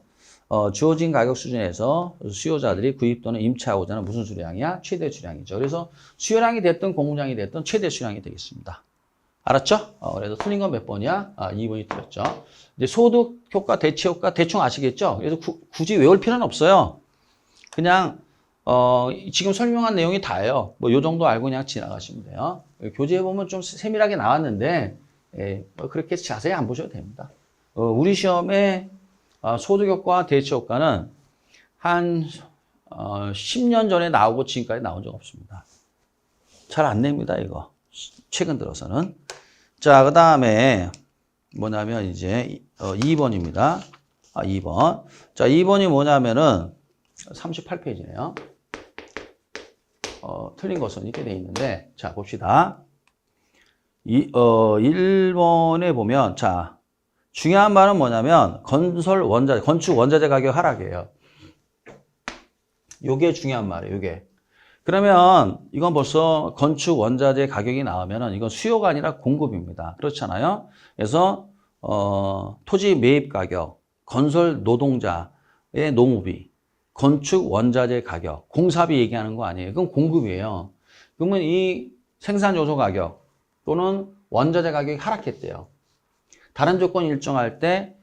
주어진 가격 수준에서 수요자들이 구입 또는 임차하고자 하는 무슨 수량이야? 최대 수량이죠. 그래서 수요량이 됐든 공급량이 됐든 최대 수량이 되겠습니다. 알았죠? 그래서 틀린 건 몇 번이야? 2번이 틀렸죠. 이제 소득 효과, 대치 효과 대충 아시겠죠? 그래서 굳이 외울 필요는 없어요. 그냥, 지금 설명한 내용이 다예요. 뭐, 요 정도 알고 그냥 지나가시면 돼요. 교재에 보면 좀 세밀하게 나왔는데, 뭐 그렇게 자세히 안 보셔도 됩니다. 우리 시험에 소득 효과, 대치 효과는 한 10년 전에 나오고 지금까지 나온 적 없습니다. 잘 안 냅니다, 이거. 최근 들어서는. 자, 그 다음에 뭐냐면 이제 2번입니다. 2번. 자, 2번이 뭐냐면은 38페이지네요. 틀린 것은 이렇게 돼 있는데, 자, 봅시다. 1번에 보면, 자, 중요한 말은 뭐냐면, 건축 원자재 가격 하락이에요. 요게 중요한 말이에요, 요게. 그러면 이건 벌써 건축 원자재 가격이 나오면은 이건 수요가 아니라 공급입니다. 그렇잖아요. 그래서 토지 매입 가격, 건설 노동자의 노무비, 건축 원자재 가격, 공사비 얘기하는 거 아니에요. 그건 공급이에요. 그러면 이 생산 요소 가격 또는 원자재 가격이 하락했대요. 다른 조건이 일정할 때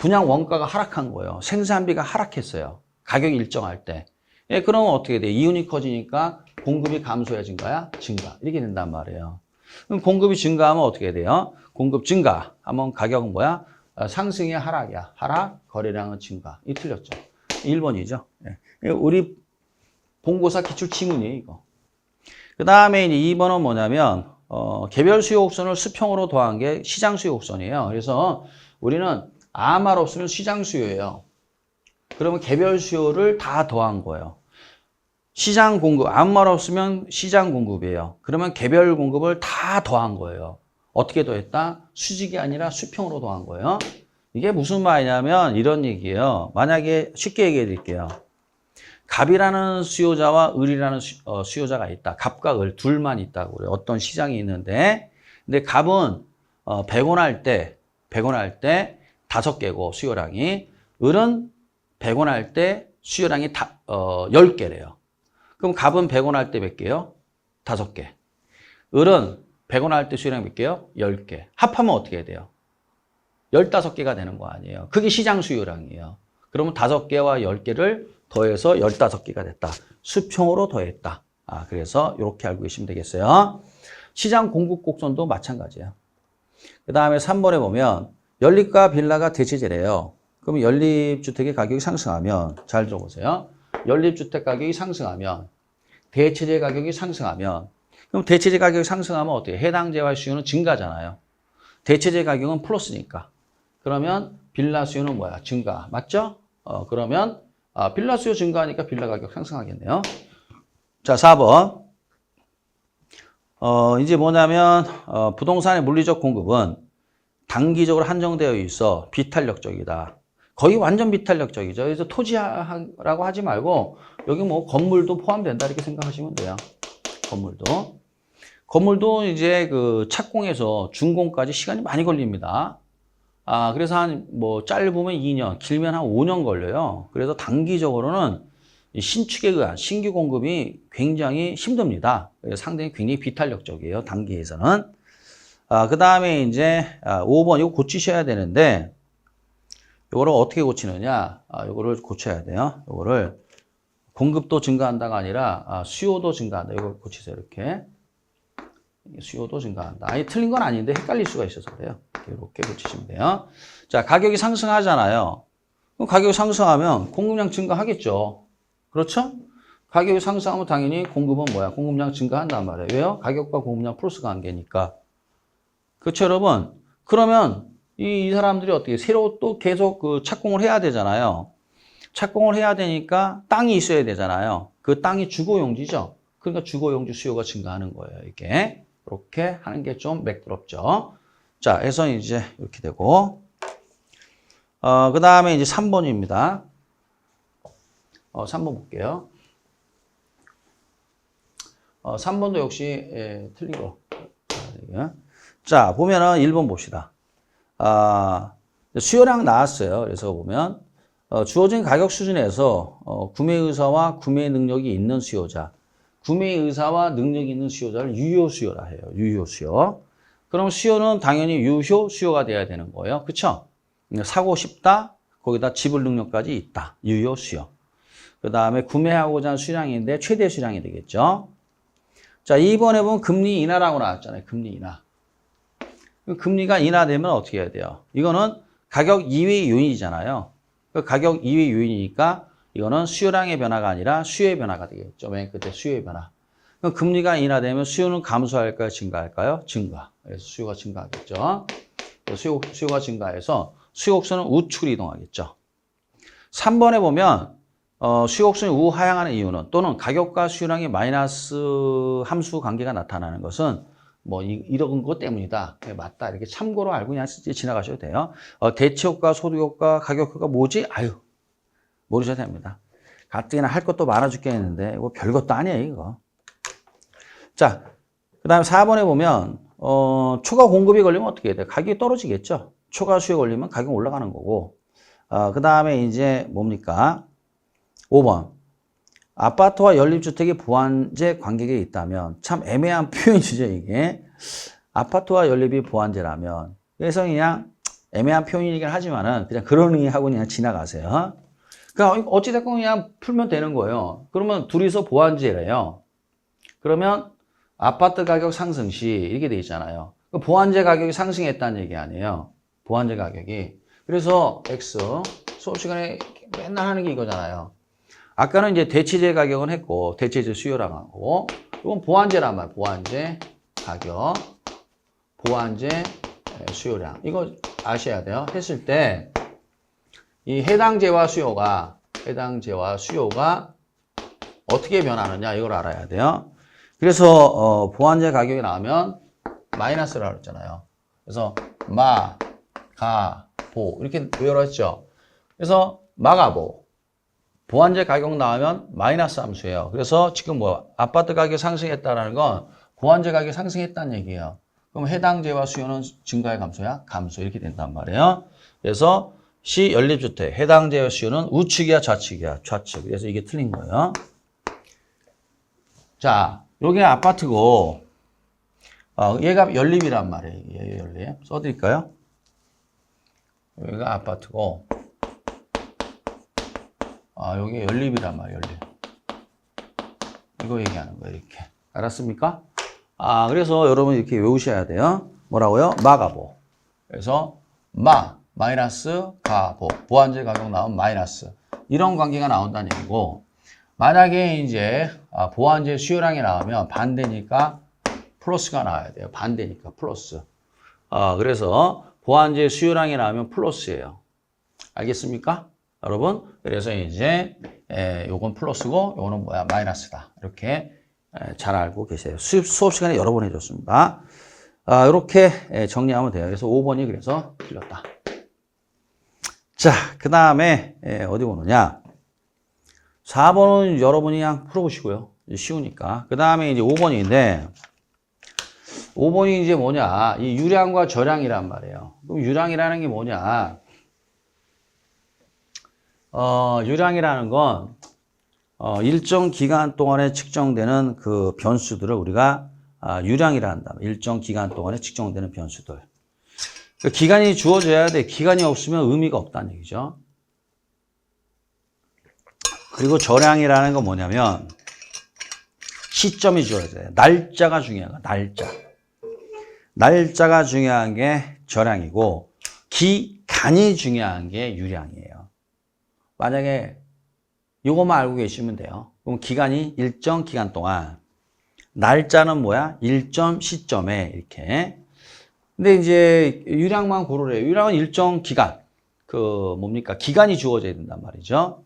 분양 원가가 하락한 거예요. 생산비가 하락했어요. 가격이 일정할 때. 예, 그러면 어떻게 돼? 이윤이 커지니까 공급이 감소해진 거야? 증가. 이렇게 된단 말이에요. 그럼 공급이 증가하면 어떻게 돼요? 공급 증가 하면 가격은 뭐야? 상승이야, 하락이야? 하락, 거래량은 증가. 이 틀렸죠. 1번이죠. 예. 우리 본고사 기출 지문이에요, 이거. 그 다음에 이제 2번은 뭐냐면, 개별 수요 곡선을 수평으로 더한 게 시장 수요 곡선이에요. 그래서 우리는 아말 없으면 시장 수요예요. 그러면 개별 수요를 다 더한 거예요. 시장 공급, 아무 말 없으면 시장 공급이에요. 그러면 개별 공급을 다 더한 거예요. 어떻게 더했다? 수직이 아니라 수평으로 더한 거예요. 이게 무슨 말이냐면 이런 얘기예요. 만약에 쉽게 얘기해 드릴게요. 갑이라는 수요자와 을이라는 수요자가 있다. 갑과 을 둘만 있다고 그래요. 어떤 시장이 있는데. 근데 갑은 100원 할 때 5개고 수요량이, 을은 100원 할 때 수요량이 10개래요. 그럼 갑은 100원 할 때 몇 개요? 5개. 을은 100원 할 때 수요량 몇 개요? 10개. 합하면 어떻게 해야 돼요? 15개가 되는 거 아니에요. 그게 시장 수요량이에요. 그러면 5개와 10개를 더해서 15개가 됐다. 수평으로 더했다. 그래서 이렇게 알고 계시면 되겠어요. 시장 공급 곡선도 마찬가지예요. 그 다음에 3번에 보면 연립과 빌라가 대체제래요. 그럼 연립주택의 가격이 상승하면, 잘 들어보세요. 연립주택 가격이 상승하면, 대체재 가격이 상승하면, 그럼 대체재 가격이 상승하면 어떻게 해요? 해당재와의 수요는 증가잖아요. 대체재 가격은 플러스니까. 그러면 빌라 수요는 뭐야? 증가. 맞죠? 그러면 빌라 수요 증가하니까 빌라 가격 상승하겠네요. 자, 4번. 이제 뭐냐면 부동산의 물리적 공급은 단기적으로 한정되어 있어 비탄력적이다. 거의 완전 비탄력적이죠. 그래서 토지라고 하지 말고 여기 뭐 건물도 포함된다 이렇게 생각하시면 돼요. 건물도 이제 그 착공에서 준공까지 시간이 많이 걸립니다. 그래서 한 뭐 짧으면 2년, 길면 한 5년 걸려요. 그래서 단기적으로는 신축에 의한 신규 공급이 굉장히 힘듭니다. 그래서 상당히 굉장히 비탄력적이에요. 단기에서는. 그 다음에 이제 5번 이거 고치셔야 되는데 이거를 어떻게 고치느냐? 이거를 고쳐야 돼요. 이거를 공급도 증가한다가 아니라 수요도 증가한다. 이걸 고치세요. 이렇게. 수요도 증가한다. 아니, 틀린 건 아닌데 헷갈릴 수가 있어서 그래요. 이렇게 붙이시면 돼요. 자, 가격이 상승하잖아요. 그럼 가격이 상승하면 공급량 증가하겠죠. 그렇죠? 가격이 상승하면 당연히 공급은 뭐야? 공급량 증가한단 말이에요. 왜요? 가격과 공급량 플러스 관계니까. 그렇죠, 여러분? 그러면 이 사람들이 어떻게 새로 또 계속 그 착공을 해야 되잖아요. 착공을 해야 되니까 땅이 있어야 되잖아요. 그 땅이 주거용지죠. 그러니까 주거용지 수요가 증가하는 거예요. 이게 이렇게 하는 게 좀 매끄럽죠. 자, 그래서 이제 이렇게 되고 그 다음에 이제 3번입니다. 3번 볼게요. 3번도 역시 틀린 거. 자, 보면은 1번 봅시다. 수요량 나왔어요. 그래서 보면 주어진 가격 수준에서 구매 의사와 구매 능력이 있는 수요자, 구매 의사와 능력이 있는 수요자를 유효 수요라 해요. 유효 수요. 그럼 수요는 당연히 유효 수요가 돼야 되는 거예요. 그렇죠? 사고 싶다. 거기다 지불 능력까지 있다. 유효 수요. 그 다음에 구매하고자 하는 수량인데 최대 수량이 되겠죠. 자, 2번에 보면 금리 인하라고 나왔잖아요. 금리 인하. 금리가 인하되면 어떻게 해야 돼요? 이거는 가격 이외의 요인이잖아요. 그 가격 이외의 요인이니까 이거는 수요량의 변화가 아니라 수요의 변화가 되겠죠. 맨 끝에 수요의 변화. 그럼 금리가 인하되면 수요는 감소할까요? 증가할까요? 증가. 그래서 수요가 증가하겠죠. 수요가 증가해서 수요옥수는 우측으로 이동하겠죠. 3번에 보면 수요옥순이 우하향하는 이유는 또는 가격과 수요량의 마이너스 함수 관계가 나타나는 것은 뭐 이런 것 때문이다. 맞다. 이렇게 참고로 알고 그냥 지나가셔도 돼요. 대체효과, 소득효과, 가격효과 뭐지? 아유, 모르셔도 됩니다. 가뜩이나 할 것도 많아 죽겠는데 뭐 별것도 아니에요, 이거. 자, 그 다음에 4번에 보면 초과 공급이 걸리면 어떻게 해야 돼요? 가격이 떨어지겠죠. 초과 수요 걸리면 가격이 올라가는 거고. 그 다음에 이제 뭡니까? 5번. 아파트와 연립주택이 보완제 관계가 있다면 참 애매한 표현이죠, 이게. 아파트와 연립이 보완제라면. 그래서 그냥 애매한 표현이긴 하지만은 그냥 그러니 하고 그냥 지나가세요. 그러니까 어찌됐건 그냥 풀면 되는 거예요. 그러면 둘이서 보완제래요. 그러면 아파트 가격 상승 시 이렇게 돼 있잖아요. 보완제 가격이 상승했다는 얘기 아니에요. 보완제 가격이. 그래서 X 수업 시간에 맨날 하는 게 이거잖아요. 아까는 이제 대체재 가격은 했고 대체재 수요라고 하고 이건 보완제란 말이에요. 보완제 가격, 보완제 수요량. 이거 아셔야 돼요. 했을 때 이 해당재와 수요가 어떻게 변하느냐 이걸 알아야 돼요. 그래서 보완제 가격이 나오면 마이너스라고 했잖아요. 그래서 마, 가, 보 이렇게 외워놨죠. 그래서 마가보 보완제 가격 나오면 마이너스 함수예요. 그래서 지금 뭐 아파트 가격이 상승했다는 건 보완제 가격이 상승했다는 얘기예요. 그럼 해당재와 수요는 증가의 감소야? 감소 이렇게 된단 말이에요. 그래서 시 연립주택 해당재와 수요는 우측이야 좌측이야? 좌측. 그래서 이게 틀린 거예요. 자, 여기 아파트고 얘가 연립이란 말이에요. 얘 연립. 써드릴까요? 여기가 아파트고 여기 연립이란 말이에요. 연립. 이거 얘기하는 거예요. 이렇게. 알았습니까? 그래서 여러분 이렇게 외우셔야 돼요. 뭐라고요? 마가보. 그래서 마이너스 가보. 보완제 가격 나오면 마이너스. 이런 관계가 나온다는 얘기고 만약에 이제 보완제 수요량이 나오면 반대니까 플러스가 나와야 돼요. 반대니까 플러스. 그래서 보완제 수요량이 나오면 플러스예요. 알겠습니까? 여러분, 그래서 이제 요건 플러스고 요거는 뭐야? 마이너스다. 이렇게 잘 알고 계세요. 수업 시간에 여러 번 해줬습니다. 이렇게 정리하면 돼요. 그래서 5번이 그래서 틀렸다. 자, 그 다음에 어디 보느냐? 4번은 여러분이 그냥 풀어보시고요. 쉬우니까. 그 다음에 이제 5번인데 5번이 이제 뭐냐? 이 유량과 저량이란 말이에요. 그럼 유량이라는 게 뭐냐? 유량이라는 건 일정 기간 동안에 측정되는 그 변수들을 우리가 유량이라 한다. 일정 기간 동안에 측정되는 변수들. 그러니까 기간이 주어져야 돼. 기간이 없으면 의미가 없다는 얘기죠. 그리고 저량이라는 건 뭐냐면 시점이 주어져야 돼. 날짜가 중요한 거야. 날짜. 날짜가 중요한 게 절량이고 기간이 중요한 게 유량이에요. 만약에 이것만 알고 계시면 돼요. 그럼 기간이 일정 기간 동안, 날짜는 뭐야? 일정 시점에 이렇게. 근데 이제 유량만 고르래요. 유량은 일정 기간, 뭡니까? 기간이 주어져야 된단 말이죠.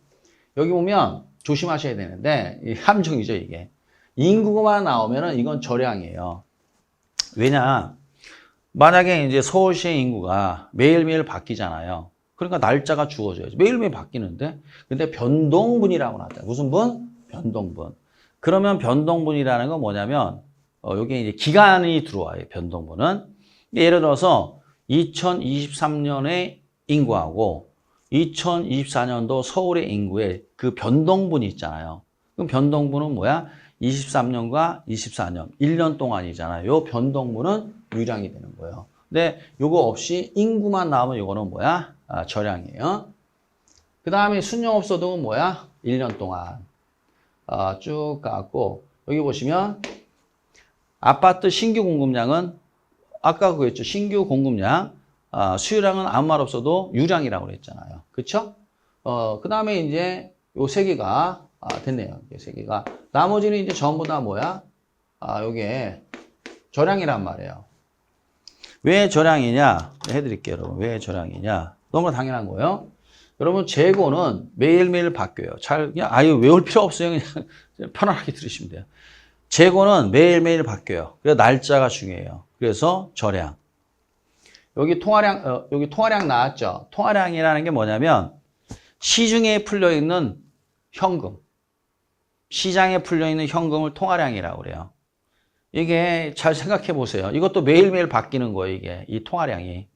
여기 보면 조심하셔야 되는데, 이 함정이죠, 이게. 인구만 나오면은 이건 절량이에요. 왜냐? 만약에 이제 서울시의 인구가 매일매일 바뀌잖아요. 그러니까 날짜가 주어져야죠. 매일매일 바뀌는데. 근데 변동분이라고 나왔다. 무슨 분? 변동분. 그러면 변동분이라는 건 뭐냐면, 여기 이제 기간이 들어와요. 변동분은. 예를 들어서 2023년의 인구하고 2024년도 서울의 인구의 그 변동분이 있잖아요. 그럼 변동분은 뭐야? 23년과 24년, 1년 동안이잖아요. 요 변동분은 유량이 되는 거예요. 근데 요거 없이 인구만 나오면 요거는 뭐야? 절량이에요. 그 다음에 순영업소득은 뭐야? 1년 동안. 쭉 가고, 여기 보시면 아파트 신규 공급량은 아까 그랬죠. 신규 공급량. 수요량은 아무 말 없어도 유량이라고 그랬잖아요. 그쵸? 그 다음에 이제 요 세 개가 됐네요. 세 개가. 나머지는 이제 전부 다 뭐야? 요게 절량이란 말이에요. 왜 절량이냐? 해드릴게요, 여러분. 왜 절량이냐? 너무 당연한 거예요. 여러분, 재고는 매일매일 바뀌어요. 그냥 아예 외울 필요 없어요. 그냥 편안하게 들으시면 돼요. 재고는 매일매일 바뀌어요. 그래서 날짜가 중요해요. 그래서 절량. 여기 통화량 나왔죠? 통화량이라는 게 뭐냐면, 시중에 풀려있는 현금. 시장에 풀려있는 현금을 통화량이라고 그래요. 이게 잘 생각해 보세요. 이것도 매일매일 바뀌는 거예요, 이게. 이 통화량이.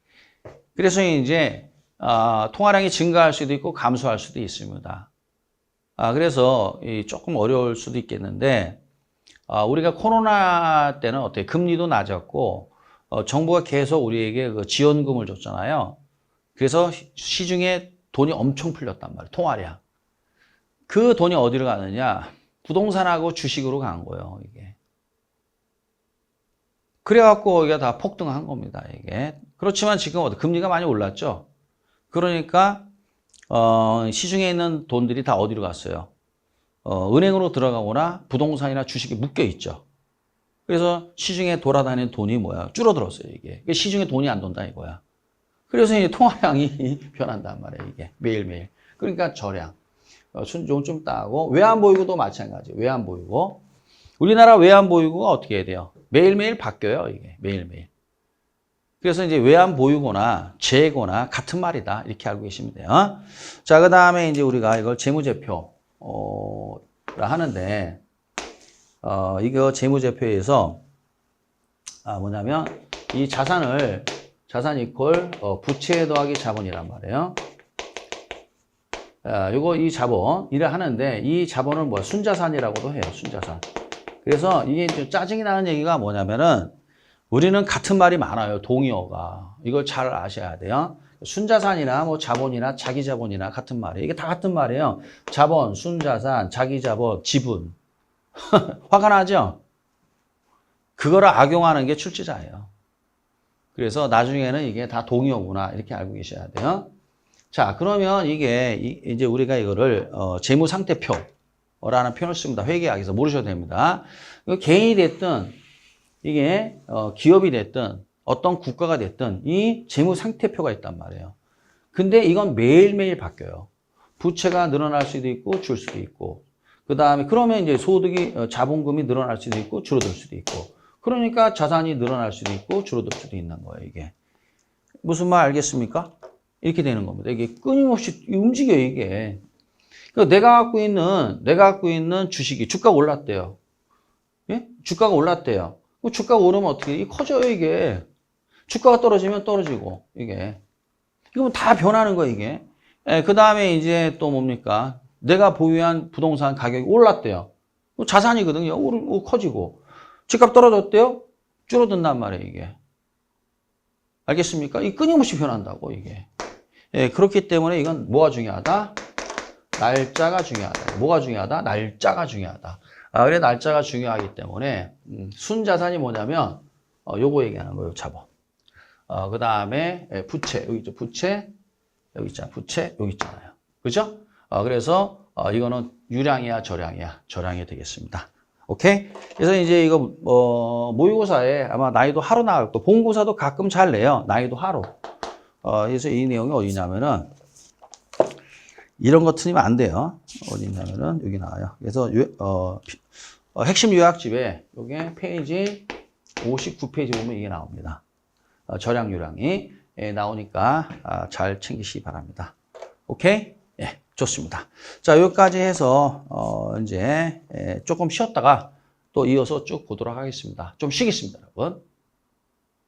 그래서 이제, 통화량이 증가할 수도 있고 감소할 수도 있습니다. 그래서 조금 어려울 수도 있겠는데, 우리가 코로나 때는 어때요? 금리도 낮았고, 정부가 계속 우리에게 그 지원금을 줬잖아요. 그래서 시중에 돈이 엄청 풀렸단 말이에요. 통화량. 그 돈이 어디로 가느냐? 부동산하고 주식으로 간 거예요, 이게. 그래갖고 여기가 다 폭등한 겁니다, 이게. 그렇지만 지금 금리가 많이 올랐죠? 그러니까, 시중에 있는 돈들이 다 어디로 갔어요? 은행으로 들어가거나 부동산이나 주식이 묶여 있죠. 그래서 시중에 돌아다니는 돈이 뭐야? 줄어들었어요, 이게. 시중에 돈이 안 돈다 이거야. 그래서 이 통화량이 변한단 말이에요, 이게. 매일매일. 그러니까 절량. 순종 좀 따고, 외환보유고도 마찬가지예요. 외환보유고. 우리나라 외환보유고가 어떻게 해야 돼요? 매일매일 바뀌어요, 이게. 매일매일. 그래서 이제 외환보유고나 재고나 같은 말이다. 이렇게 알고 계시면 돼요. 자, 그 다음에 이제 우리가 이걸 재무제표, 라 하는데, 이거 재무제표에서, 뭐냐면, 이 자산 이퀄, 부채 더하기 자본이란 말이에요. 요거 이 자본, 일을 하는데, 이 자본은 뭐야? 순자산이라고도 해요, 순자산. 그래서 이게 좀 짜증이 나는 얘기가 뭐냐면은, 우리는 같은 말이 많아요, 동의어가. 이걸 잘 아셔야 돼요. 순자산이나 뭐 자본이나 자기자본이나 같은 말이에요. 이게 다 같은 말이에요. 자본, 순자산, 자기자본, 지분. 화가 나죠? 그거를 악용하는 게 출제자예요. 그래서 나중에는 이게 다 동의어구나 이렇게 알고 계셔야 돼요. 자, 그러면 이게 이제 우리가 이거를 재무상태표라는 표현을 씁니다. 회계학에서 모르셔도 됩니다. 개인이 됐든 이게 기업이 됐든 어떤 국가가 됐든 이 재무상태표가 있단 말이에요. 근데 이건 매일매일 바뀌어요. 부채가 늘어날 수도 있고 줄 수도 있고, 그 다음에 그러면 이제 소득이 자본금이 늘어날 수도 있고 줄어들 수도 있고, 그러니까 자산이 늘어날 수도 있고 줄어들 수도 있는 거예요. 이게 무슨 말 알겠습니까? 이렇게 되는 겁니다. 이게 끊임없이 움직여요, 이게. 그러니까 내가 갖고 있는 주식이 주가가 올랐대요. 예? 주가가 올랐대요. 주가가 오르면 어떻게 해? 커져요, 이게. 주가가 떨어지면 떨어지고, 이게. 이거 다 변하는 거예요, 이게. 예, 그 다음에 이제 또 뭡니까? 내가 보유한 부동산 가격이 올랐대요. 자산이거든요. 커지고. 집값 떨어졌대요? 줄어든단 말이에요, 이게. 알겠습니까? 이 끊임없이 변한다고, 이게. 예, 그렇기 때문에 이건 뭐가 중요하다? 날짜가 중요하다. 뭐가 중요하다? 날짜가 중요하다. 그래, 날짜가 중요하기 때문에, 순자산이 뭐냐면, 요거 얘기하는 거예요, 자본. 그 다음에 부채, 여기 있죠, 부채. 여기 있잖아요, 부채, 여기 있잖아요. 그죠? 그래서 이거는 유량이야, 저량이야? 저량이 되겠습니다. 오케이? 그래서 이제 이거 모의고사에 아마 난이도 하로 나갈 또 본고사도 가끔 잘 내요. 난이도 하로. 그래서 이 내용이 어디냐면은 이런 거 틀리면 안 돼요. 어디 있냐면은 여기 나와요. 그래서 핵심 요약집에 요게 페이지 59페이지 보면 이게 나옵니다. 저량 유량이 나오니까 잘 챙기시기 바랍니다. 오케이? 예, 좋습니다. 자, 여기까지 해서 이제 조금 쉬었다가 또 이어서 쭉 보도록 하겠습니다. 좀 쉬겠습니다, 여러분.